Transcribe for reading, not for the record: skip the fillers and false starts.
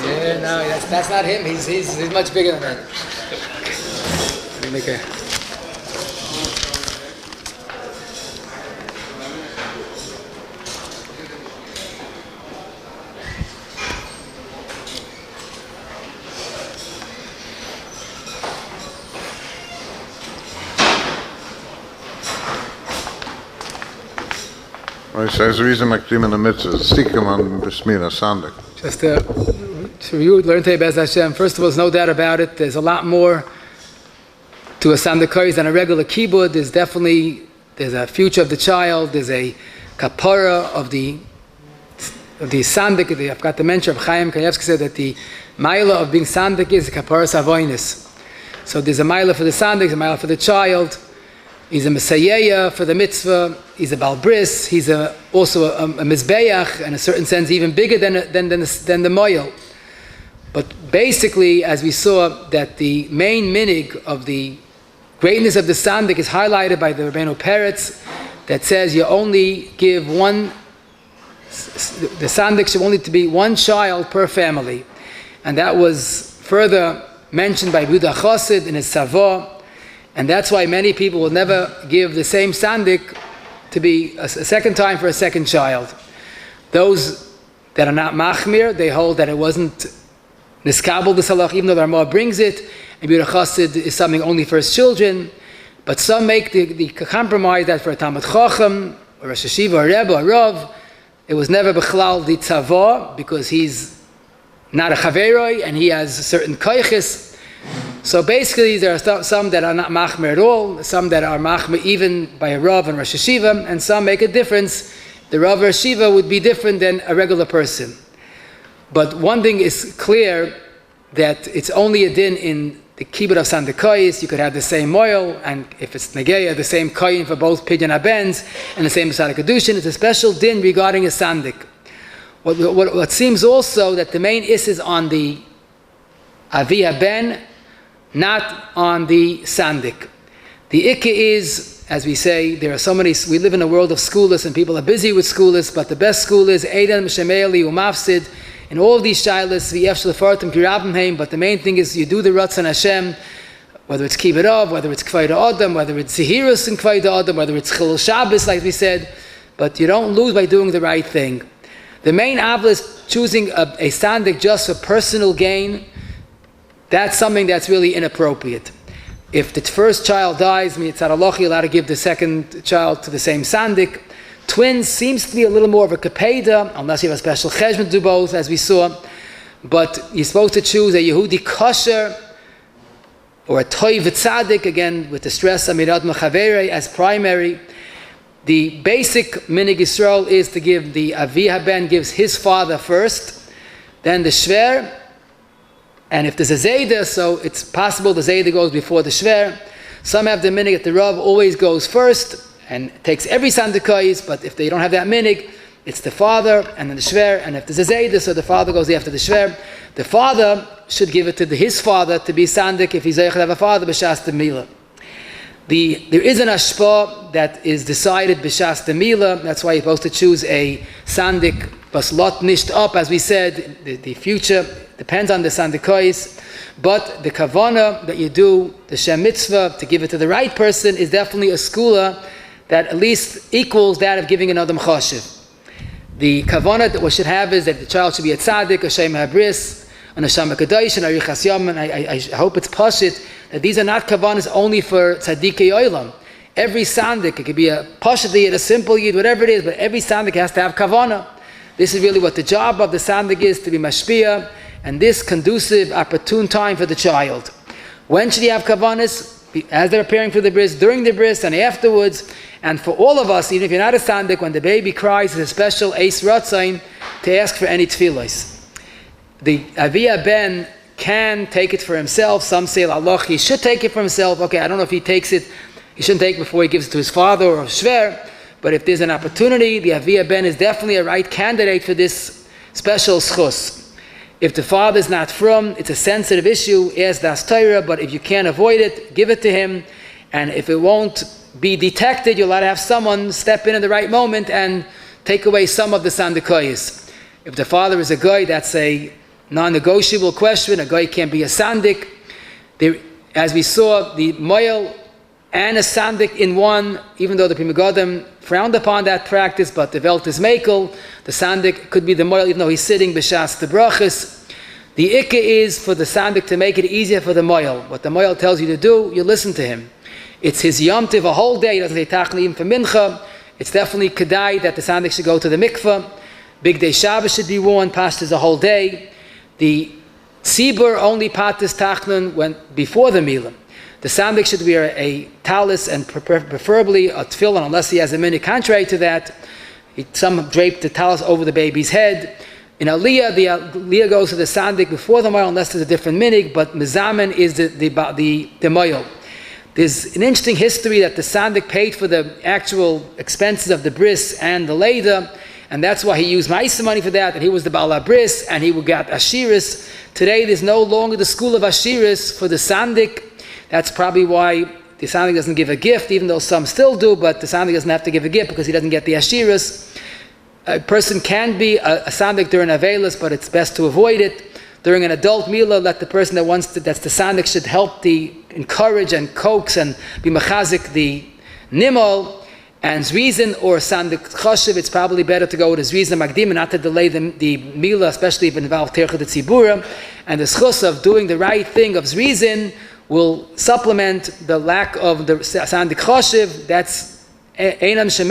Yeah, no, that's not him. He's much bigger than that. Let me make a... He says the reason Makdim in the mitzvah is Sikkim on B'Shmira, Sandek. Just to review, learn today, Bez Hashem. First of all, there's no doubt about it. There's a lot more to a Sandek than a regular kibbud. There's a future of the child. There's a kapara of the Sandek. I forgot to mention, Chaim Kanievsky said that the maila of being Sandek is kapara savoinus. So there's a maila for the Sandek, there's a maila for the child. He's a Messiah for the mitzvah. He's a Balbris. He's also a Mizbeach, in a certain sense, even bigger than the Moyel. But basically, as we saw, that the main minig of the greatness of the Sandek is highlighted by the Rabbeinu Peretz, that says you only give one. The Sandek should only to be one child per family, and that was further mentioned by Buddha Chassid in his Savo. And that's why many people will never give the same Sandek to be a second time for a second child. Those that are not Machmir, they hold that it wasn't Niskabel the Salach, even though the Ramah brings it, and Buddha Chassid is something only for his children. But some make the compromise that for a Talmud Chacham, or a Sheshiva, or a Rebbe, or a Rav, it was never Bechlal the Tzavah, because he's not a Chaveroi, and he has certain Koiches. So basically, there are some that are not machmer at all, some that are machmer even by a Rav and Rosh Hashiva, and some make a difference. The Rav or Shiva would be different than a regular person. But one thing is clear, that it's only a din in the kibbud of Sandekais. You could have the same oil, and if it's Negeya, the same koyin for both Pidyon Abens, and the same Masada Kedushin. It's a special din regarding a Sandek. What seems also that the main is on the Avi Ben, not on the Sandek. The Ikka is, as we say, there are so many, we live in a world of schoolers and people are busy with schoolers, but the best school is Eidan, Shemeli, Umafsid, and all of these shilas, V'yef Shlefartim, Kirabimheim, but the main thing is you do the Ratzon Hashem, whether it's Kibbud Av, whether it's Kvayda Adam, whether it's Zehirus and Kvayda Adam, whether it's Chilul Shabbos, like we said, but you don't lose by doing the right thing. The main avla is choosing a Sandek just for personal gain. That's something that's really inappropriate. If the first child dies, it's Halacha, you're allowed to give the second child to the same Sandek. Twins seems to be a little more of a kapeda, unless you have a special cheshbon to do both, as we saw. But you're supposed to choose a Yehudi kosher or a Toiv Tzadik, again with the stress of Mirad Mechavere as primary. The basic minig Yisrael is to give the Avi Ben gives his father first, then the Shver. And if there's a Zayda, so it's possible the Zayda goes before the Shver. Some have the minig that the Rav always goes first and takes every Sandekais, but if they don't have that minig, it's the father and then the Shver. And if there's a Zayda, so the father goes after the Shver. The father should give it to his father to be Sandek if he's Zayach to have a father, B'shas the Mila. There is an ashpa that is decided B'shas the Mila. That's why you're supposed to choose a Sandek Baslot nisht up, as we said, the future depends on the Sandekais, but the kavana that you do, the Shem Mitzvah, to give it to the right person, is definitely a skula that at least equals that of giving an Adam Chashiv. The kavana that we should have is that the child should be a tzaddik, a Shem Habris, an Hashem HaKadosh, and a Arichas Yom, and I hope it's pashit, that these are not kavanas only for tzaddikei olam. Every Sandik, it could be a pashit yid, a simple yid, whatever it is, but every Sandik has to have kavana. This is really what the job of the Sandik is, to be mashpia, and this conducive, opportune time for the child. When should he have kavanas? As they're preparing for the bris, during the bris, and afterwards. And for all of us, even if you're not a Sandik, when the baby cries, it's a special Eis Ratzain to ask for any tefillos. The Aviyah Ben can take it for himself. Some say, Allah, he should take it for himself. Okay, I don't know if he takes it, he shouldn't take it before he gives it to his father or Shver. But if there's an opportunity, the Aviyah Ben is definitely a right candidate for this special schus. If the father is not from, it's a sensitive issue, ask das Torah, but if you can't avoid it, give it to him. And if it won't be detected, you're allowed to have someone step in at the right moment and take away some of the Sandekayis. If the father is a guy, that's a non-negotiable question. A guy can't be a Sandek. As we saw, the moil and a Sandek in one, even though the Pri Megadim frowned upon that practice, but the Welt is Mekel, the Sandek could be the moil, even though he's sitting b'shas the brachas. The Ikka is for the Sandek to make it easier for the moil. What the moil tells you to do, you listen to him. It's his Yom Tiv a whole day. He doesn't say Tachli even for Mincha. It's definitely Kedai that the Sandek should go to the mikveh. Big Day Shabbos should be worn, Pashtas a whole day. The Tzibur only Patas Tachnun before the Milah. The Sandek should wear a talis and preferably a tefillin, unless he has a minute contrary to that. Some drape the talis over the baby's head. In Aliyah, the Aliyah goes to the Sandek before the Moil, unless there's a different minig, but Mizamen is the Moil. There's an interesting history that the Sandek paid for the actual expenses of the bris and the Leda, and that's why he used Ma'isa money for that, and he was the Baal HaBris, and he got Ashiris. Today, there's no longer the school of Ashiris for the Sandek. That's probably why the Sandek doesn't give a gift, even though some still do, but the Sandek doesn't have to give a gift because he doesn't get the Ashiris. A person can be a Sandek during Avelis, but it's best to avoid it. During an adult Milah, let the person that's the Sandek should help encourage and coax and be mechazik the Nimol. And Zrizin or Sandek Choshev, it's probably better to go with a Zrizin Magdim and not to delay the Milah, especially if it involves Tercha de Tzibura. And the schus of doing the right thing of Zrizin will supplement the lack of the Sandek Choshev. That's Einam Shemen.